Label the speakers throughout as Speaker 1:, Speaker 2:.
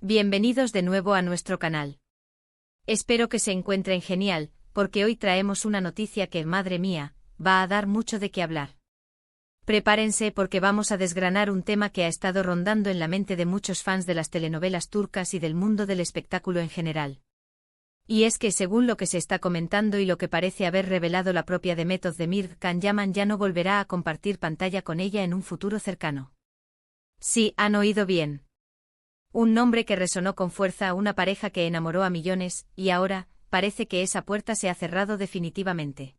Speaker 1: Bienvenidos de nuevo a nuestro canal. Espero que se encuentren genial, porque hoy traemos una noticia que, madre mía, va a dar mucho de qué hablar. Prepárense porque vamos a desgranar un tema que ha estado rondando en la mente de muchos fans de las telenovelas turcas y del mundo del espectáculo en general. Y es que según lo que se está comentando y lo que parece haber revelado la propia Demet Özdemir, Can Yaman ya no volverá a compartir pantalla con ella en un futuro cercano. Sí, han oído bien. Un nombre que resonó con fuerza a una pareja que enamoró a millones, y ahora, parece que esa puerta se ha cerrado definitivamente.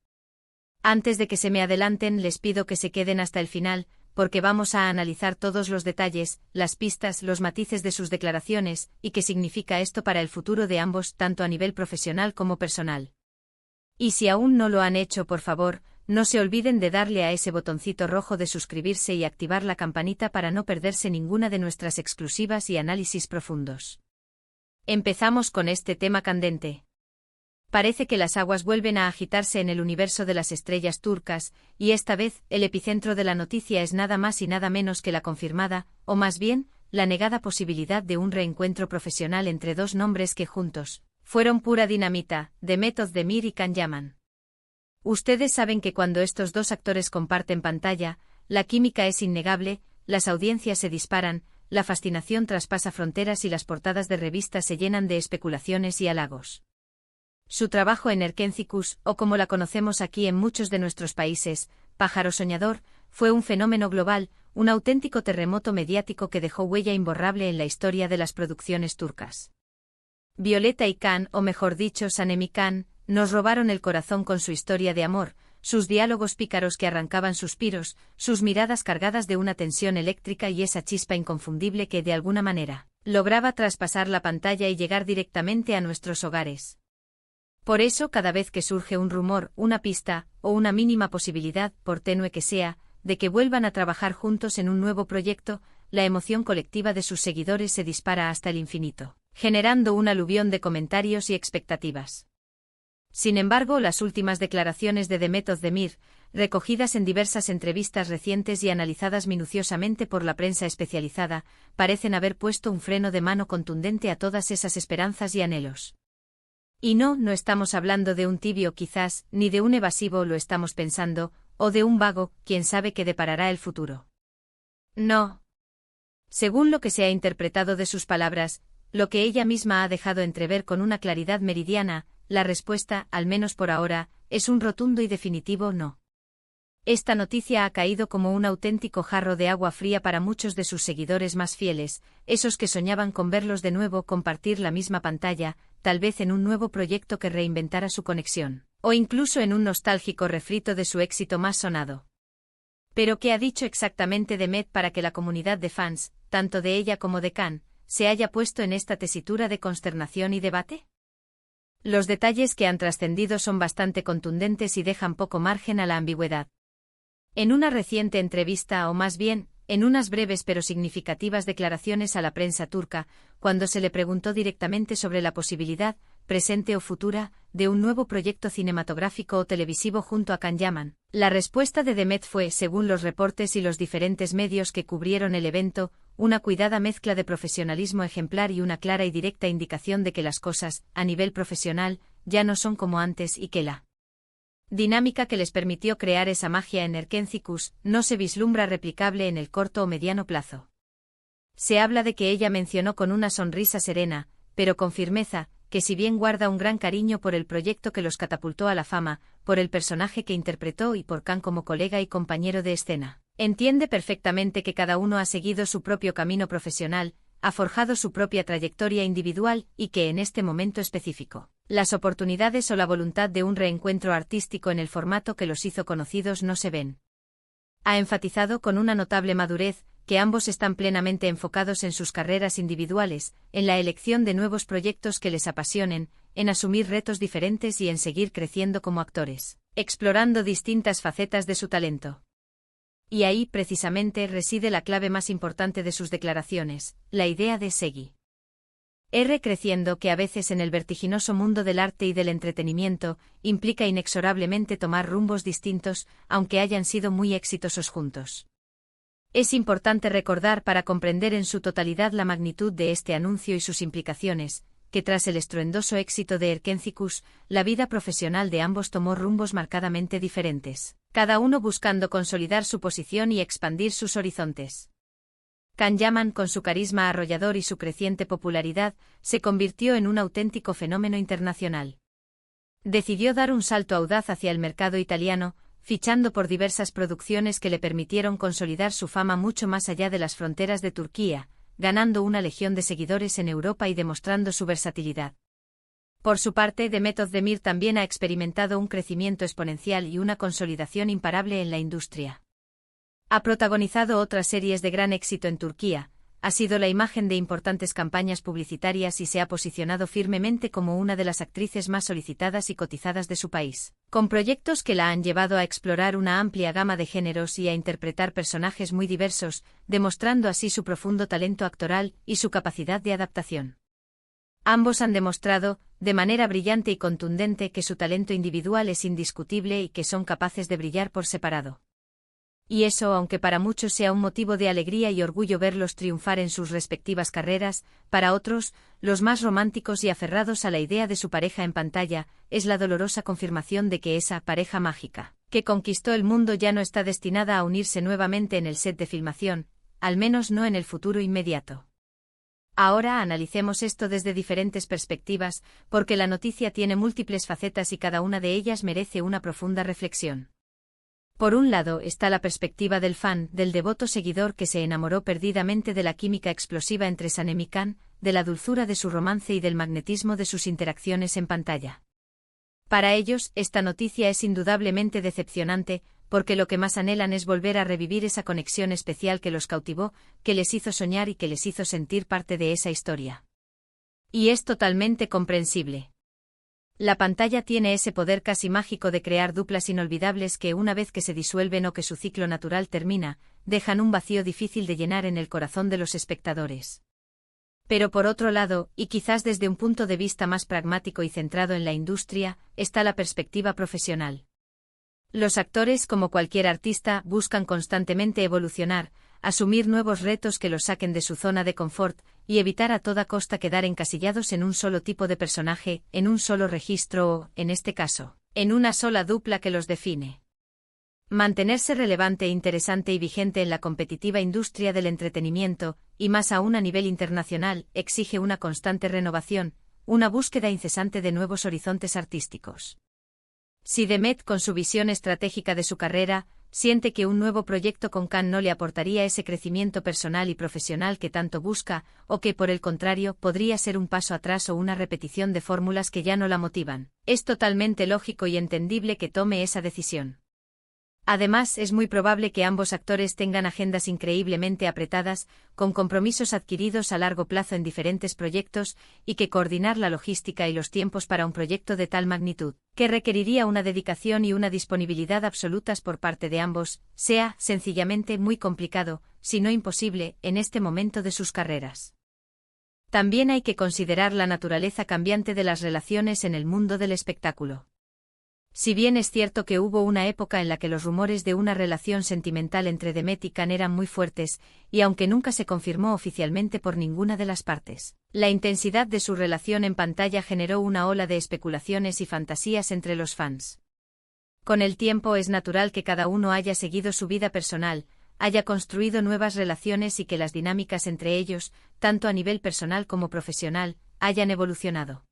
Speaker 1: Antes de que se me adelanten, les pido que se queden hasta el final, porque vamos a analizar todos los detalles, las pistas, los matices de sus declaraciones, y qué significa esto para el futuro de ambos, tanto a nivel profesional como personal. Y si aún no lo han hecho, por favor, no se olviden de darle a ese botoncito rojo de suscribirse y activar la campanita para no perderse ninguna de nuestras exclusivas y análisis profundos. Empezamos con este tema candente. Parece que las aguas vuelven a agitarse en el universo de las estrellas turcas, y esta vez, el epicentro de la noticia es nada más y nada menos que la confirmada, o más bien, la negada posibilidad de un reencuentro profesional entre dos nombres que juntos fueron pura dinamita, Demet Özdemir y Can Yaman. Ustedes saben que cuando estos dos actores comparten pantalla, la química es innegable, las audiencias se disparan, la fascinación traspasa fronteras y las portadas de revistas se llenan de especulaciones y halagos. Su trabajo en Erkencikus, o como la conocemos aquí en muchos de nuestros países, Pájaro Soñador, fue un fenómeno global, un auténtico terremoto mediático que dejó huella imborrable en la historia de las producciones turcas. Violeta y Can, o mejor dicho Sanem y Can, nos robaron el corazón con su historia de amor, sus diálogos pícaros que arrancaban suspiros, sus miradas cargadas de una tensión eléctrica y esa chispa inconfundible que, de alguna manera, lograba traspasar la pantalla y llegar directamente a nuestros hogares. Por eso, cada vez que surge un rumor, una pista, o una mínima posibilidad, por tenue que sea, de que vuelvan a trabajar juntos en un nuevo proyecto, la emoción colectiva de sus seguidores se dispara hasta el infinito, generando un aluvión de comentarios y expectativas. Sin embargo, las últimas declaraciones de Demet Özdemir, recogidas en diversas entrevistas recientes y analizadas minuciosamente por la prensa especializada, parecen haber puesto un freno de mano contundente a todas esas esperanzas y anhelos. Y no estamos hablando de un tibio quizás, ni de un evasivo lo estamos pensando, o de un vago, quién sabe qué deparará el futuro. No. Según lo que se ha interpretado de sus palabras, lo que ella misma ha dejado entrever con una claridad meridiana, la respuesta, al menos por ahora, es un rotundo y definitivo no. Esta noticia ha caído como un auténtico jarro de agua fría para muchos de sus seguidores más fieles, esos que soñaban con verlos de nuevo compartir la misma pantalla, tal vez en un nuevo proyecto que reinventara su conexión, o incluso en un nostálgico refrito de su éxito más sonado. Pero ¿qué ha dicho exactamente Demet para que la comunidad de fans, tanto de ella como de Can, se haya puesto en esta tesitura de consternación y debate? Los detalles que han trascendido son bastante contundentes y dejan poco margen a la ambigüedad. En una reciente entrevista, o más bien, en unas breves pero significativas declaraciones a la prensa turca, cuando se le preguntó directamente sobre la posibilidad, presente o futura, de un nuevo proyecto cinematográfico o televisivo junto a Can Yaman, la respuesta de Demet fue, según los reportes y los diferentes medios que cubrieron el evento, una cuidada mezcla de profesionalismo ejemplar y una clara y directa indicación de que las cosas, a nivel profesional, ya no son como antes y que la dinámica que les permitió crear esa magia en Erkencikus no se vislumbra replicable en el corto o mediano plazo. Se habla de que ella mencionó con una sonrisa serena, pero con firmeza, que si bien guarda un gran cariño por el proyecto que los catapultó a la fama, por el personaje que interpretó y por Can como colega y compañero de escena, entiende perfectamente que cada uno ha seguido su propio camino profesional, ha forjado su propia trayectoria individual y que en este momento específico, las oportunidades o la voluntad de un reencuentro artístico en el formato que los hizo conocidos no se ven. Ha enfatizado con una notable madurez que ambos están plenamente enfocados en sus carreras individuales, en la elección de nuevos proyectos que les apasionen, en asumir retos diferentes y en seguir creciendo como actores, explorando distintas facetas de su talento. Y ahí precisamente reside la clave más importante de sus declaraciones, la idea de seguir creciendo, que a veces en el vertiginoso mundo del arte y del entretenimiento, implica inexorablemente tomar rumbos distintos, aunque hayan sido muy exitosos juntos. Es importante recordar para comprender en su totalidad la magnitud de este anuncio y sus implicaciones, que tras el estruendoso éxito de Erkencicus, la vida profesional de ambos tomó rumbos marcadamente diferentes, cada uno buscando consolidar su posición y expandir sus horizontes. Can Yaman, con su carisma arrollador y su creciente popularidad, se convirtió en un auténtico fenómeno internacional. Decidió dar un salto audaz hacia el mercado italiano, fichando por diversas producciones que le permitieron consolidar su fama mucho más allá de las fronteras de Turquía, ganando una legión de seguidores en Europa y demostrando su versatilidad. Por su parte, Demet Özdemir también ha experimentado un crecimiento exponencial y una consolidación imparable en la industria. Ha protagonizado otras series de gran éxito en Turquía, ha sido la imagen de importantes campañas publicitarias y se ha posicionado firmemente como una de las actrices más solicitadas y cotizadas de su país, con proyectos que la han llevado a explorar una amplia gama de géneros y a interpretar personajes muy diversos, demostrando así su profundo talento actoral y su capacidad de adaptación. Ambos han demostrado, de manera brillante y contundente, que su talento individual es indiscutible y que son capaces de brillar por separado. Y eso, aunque para muchos sea un motivo de alegría y orgullo verlos triunfar en sus respectivas carreras, para otros, los más románticos y aferrados a la idea de su pareja en pantalla, es la dolorosa confirmación de que esa pareja mágica, que conquistó el mundo, ya no está destinada a unirse nuevamente en el set de filmación, al menos no en el futuro inmediato. Ahora analicemos esto desde diferentes perspectivas, porque la noticia tiene múltiples facetas y cada una de ellas merece una profunda reflexión. Por un lado está la perspectiva del fan, del devoto seguidor que se enamoró perdidamente de la química explosiva entre Sanem y Can, de la dulzura de su romance y del magnetismo de sus interacciones en pantalla. Para ellos, esta noticia es indudablemente decepcionante, porque lo que más anhelan es volver a revivir esa conexión especial que los cautivó, que les hizo soñar y que les hizo sentir parte de esa historia. Y es totalmente comprensible. La pantalla tiene ese poder casi mágico de crear duplas inolvidables que, una vez que se disuelven o que su ciclo natural termina, dejan un vacío difícil de llenar en el corazón de los espectadores. Pero por otro lado, y quizás desde un punto de vista más pragmático y centrado en la industria, está la perspectiva profesional. Los actores, como cualquier artista, buscan constantemente evolucionar, asumir nuevos retos que los saquen de su zona de confort, y evitar a toda costa quedar encasillados en un solo tipo de personaje, en un solo registro o, en este caso, en una sola dupla que los define. Mantenerse relevante, interesante y vigente en la competitiva industria del entretenimiento, y más aún a nivel internacional, exige una constante renovación, una búsqueda incesante de nuevos horizontes artísticos. Si Demet, con su visión estratégica de su carrera, siente que un nuevo proyecto con Can no le aportaría ese crecimiento personal y profesional que tanto busca, o que por el contrario podría ser un paso atrás o una repetición de fórmulas que ya no la motivan, es totalmente lógico y entendible que tome esa decisión. Además, es muy probable que ambos actores tengan agendas increíblemente apretadas, con compromisos adquiridos a largo plazo en diferentes proyectos, y que coordinar la logística y los tiempos para un proyecto de tal magnitud, que requeriría una dedicación y una disponibilidad absolutas por parte de ambos, sea, sencillamente, muy complicado, si no imposible, en este momento de sus carreras. También hay que considerar la naturaleza cambiante de las relaciones en el mundo del espectáculo. Si bien es cierto que hubo una época en la que los rumores de una relación sentimental entre Demet y Can eran muy fuertes, y aunque nunca se confirmó oficialmente por ninguna de las partes, la intensidad de su relación en pantalla generó una ola de especulaciones y fantasías entre los fans. Con el tiempo es natural que cada uno haya seguido su vida personal, haya construido nuevas relaciones y que las dinámicas entre ellos, tanto a nivel personal como profesional, hayan evolucionado.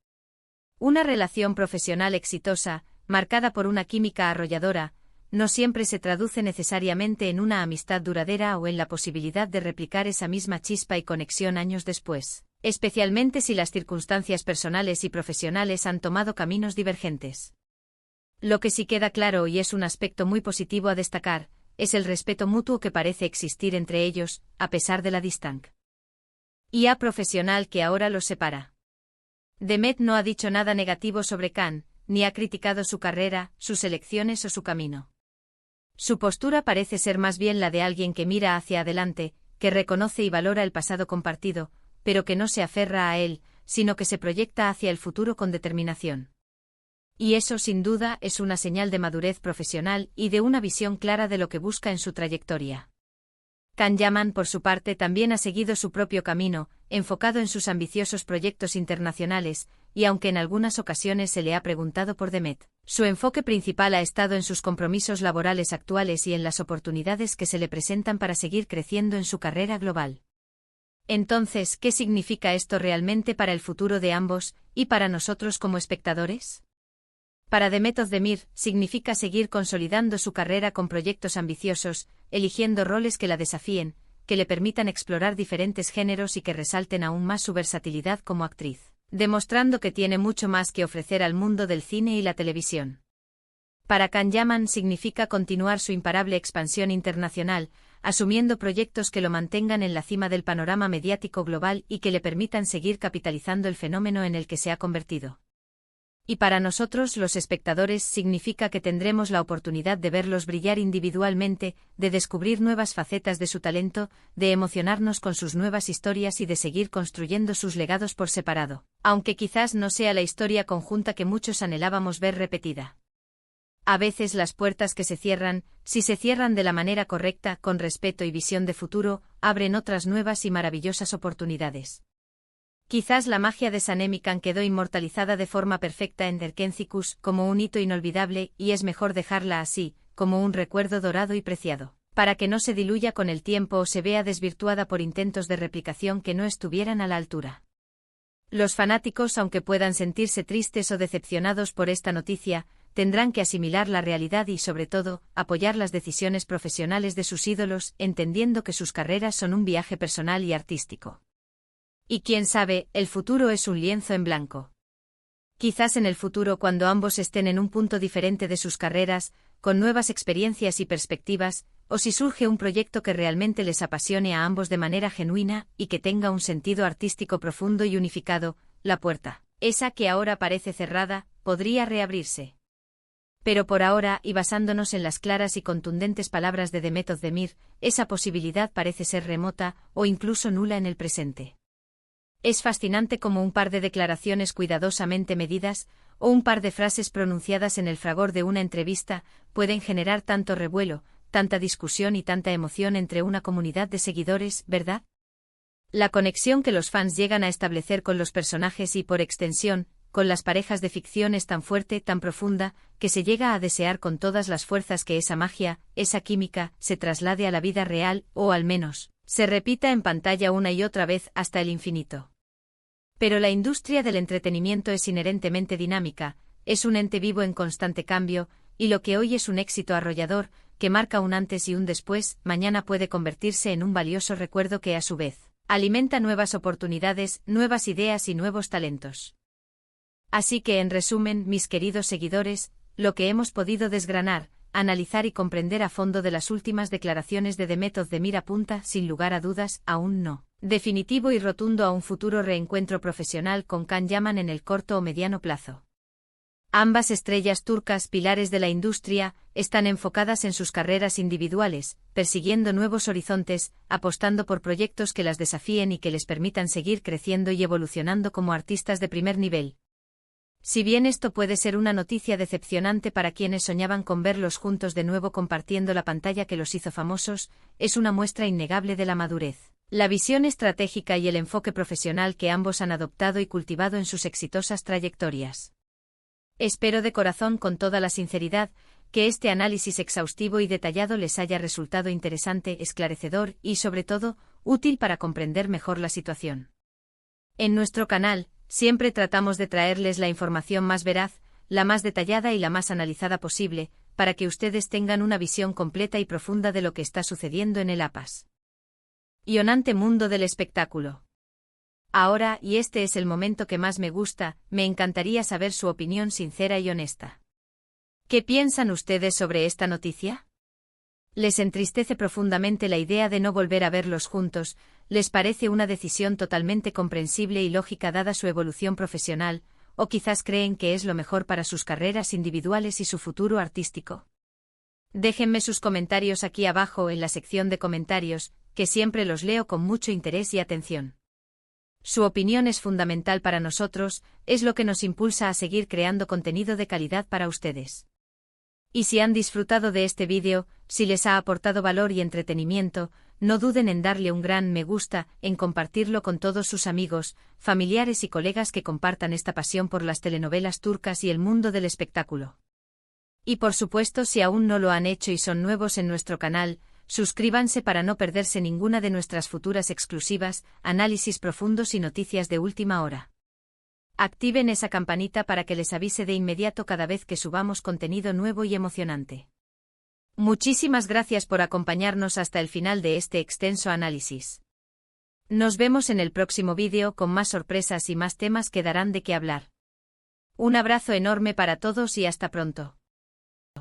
Speaker 1: Una relación profesional exitosa, marcada por una química arrolladora, no siempre se traduce necesariamente en una amistad duradera o en la posibilidad de replicar esa misma chispa y conexión años después, especialmente si las circunstancias personales y profesionales han tomado caminos divergentes. Lo que sí queda claro y es un aspecto muy positivo a destacar, es el respeto mutuo que parece existir entre ellos, a pesar de la distancia profesional que ahora los separa. Demet no ha dicho nada negativo sobre Can, ni ha criticado su carrera, sus elecciones o su camino. Su postura parece ser más bien la de alguien que mira hacia adelante, que reconoce y valora el pasado compartido, pero que no se aferra a él, sino que se proyecta hacia el futuro con determinación. Y eso sin duda es una señal de madurez profesional y de una visión clara de lo que busca en su trayectoria. Can Yaman, por su parte, también ha seguido su propio camino, enfocado en sus ambiciosos proyectos internacionales, y aunque en algunas ocasiones se le ha preguntado por Demet, su enfoque principal ha estado en sus compromisos laborales actuales y en las oportunidades que se le presentan para seguir creciendo en su carrera global. Entonces, ¿qué significa esto realmente para el futuro de ambos, y para nosotros como espectadores? Para Demet Özdemir, significa seguir consolidando su carrera con proyectos ambiciosos, eligiendo roles que la desafíen, que le permitan explorar diferentes géneros y que resalten aún más su versatilidad como actriz, demostrando que tiene mucho más que ofrecer al mundo del cine y la televisión. Para Can Yaman significa continuar su imparable expansión internacional, asumiendo proyectos que lo mantengan en la cima del panorama mediático global y que le permitan seguir capitalizando el fenómeno en el que se ha convertido. Y para nosotros los espectadores significa que tendremos la oportunidad de verlos brillar individualmente, de descubrir nuevas facetas de su talento, de emocionarnos con sus nuevas historias y de seguir construyendo sus legados por separado, aunque quizás no sea la historia conjunta que muchos anhelábamos ver repetida. A veces las puertas que se cierran, si se cierran de la manera correcta, con respeto y visión de futuro, abren otras nuevas y maravillosas oportunidades. Quizás la magia de Sanemikan quedó inmortalizada de forma perfecta en Derkencicus como un hito inolvidable y es mejor dejarla así, como un recuerdo dorado y preciado, para que no se diluya con el tiempo o se vea desvirtuada por intentos de replicación que no estuvieran a la altura. Los fanáticos, aunque puedan sentirse tristes o decepcionados por esta noticia, tendrán que asimilar la realidad y, sobre todo, apoyar las decisiones profesionales de sus ídolos, entendiendo que sus carreras son un viaje personal y artístico. Y quién sabe, el futuro es un lienzo en blanco. Quizás en el futuro, cuando ambos estén en un punto diferente de sus carreras, con nuevas experiencias y perspectivas, o si surge un proyecto que realmente les apasione a ambos de manera genuina y que tenga un sentido artístico profundo y unificado, la puerta, esa que ahora parece cerrada, podría reabrirse. Pero por ahora, y basándonos en las claras y contundentes palabras de Demet Özdemir, esa posibilidad parece ser remota o incluso nula en el presente. Es fascinante cómo un par de declaraciones cuidadosamente medidas, o un par de frases pronunciadas en el fragor de una entrevista, pueden generar tanto revuelo, tanta discusión y tanta emoción entre una comunidad de seguidores, ¿verdad? La conexión que los fans llegan a establecer con los personajes y, por extensión, con las parejas de ficción es tan fuerte, tan profunda, que se llega a desear con todas las fuerzas que esa magia, esa química, se traslade a la vida real, o al menos, se repita en pantalla una y otra vez hasta el infinito. Pero la industria del entretenimiento es inherentemente dinámica, es un ente vivo en constante cambio, y lo que hoy es un éxito arrollador, que marca un antes y un después, mañana puede convertirse en un valioso recuerdo que a su vez, alimenta nuevas oportunidades, nuevas ideas y nuevos talentos. Así que en resumen, mis queridos seguidores, lo que hemos podido desgranar, analizar y comprender a fondo de las últimas declaraciones de Demet Özdemir apunta, sin lugar a dudas, a un no definitivo y rotundo a un futuro reencuentro profesional con Can Yaman en el corto o mediano plazo. Ambas estrellas turcas, pilares de la industria, están enfocadas en sus carreras individuales, persiguiendo nuevos horizontes, apostando por proyectos que las desafíen y que les permitan seguir creciendo y evolucionando como artistas de primer nivel. Si bien esto puede ser una noticia decepcionante para quienes soñaban con verlos juntos de nuevo compartiendo la pantalla que los hizo famosos, es una muestra innegable de la madurez, la visión estratégica y el enfoque profesional que ambos han adoptado y cultivado en sus exitosas trayectorias. Espero de corazón, con toda la sinceridad, que este análisis exhaustivo y detallado les haya resultado interesante, esclarecedor y, sobre todo, útil para comprender mejor la situación. En nuestro canal, siempre tratamos de traerles la información más veraz, la más detallada y la más analizada posible, para que ustedes tengan una visión completa y profunda de lo que está sucediendo en el apasionante mundo del espectáculo. Ahora, y este es el momento que más me gusta, me encantaría saber su opinión sincera y honesta. ¿Qué piensan ustedes sobre esta noticia? ¿Les entristece profundamente la idea de no volver a verlos juntos? ¿Les parece una decisión totalmente comprensible y lógica dada su evolución profesional? ¿O quizás creen que es lo mejor para sus carreras individuales y su futuro artístico? Déjenme sus comentarios aquí abajo en la sección de comentarios, que siempre los leo con mucho interés y atención. Su opinión es fundamental para nosotros, es lo que nos impulsa a seguir creando contenido de calidad para ustedes. Y si han disfrutado de este vídeo, si les ha aportado valor y entretenimiento, no duden en darle un gran me gusta, en compartirlo con todos sus amigos, familiares y colegas que compartan esta pasión por las telenovelas turcas y el mundo del espectáculo. Y por supuesto, si aún no lo han hecho y son nuevos en nuestro canal, suscríbanse para no perderse ninguna de nuestras futuras exclusivas, análisis profundos y noticias de última hora. Activen esa campanita para que les avise de inmediato cada vez que subamos contenido nuevo y emocionante. Muchísimas gracias por acompañarnos hasta el final de este extenso análisis. Nos vemos en el próximo vídeo con más sorpresas y más temas que darán de qué hablar. Un abrazo enorme para todos y hasta pronto.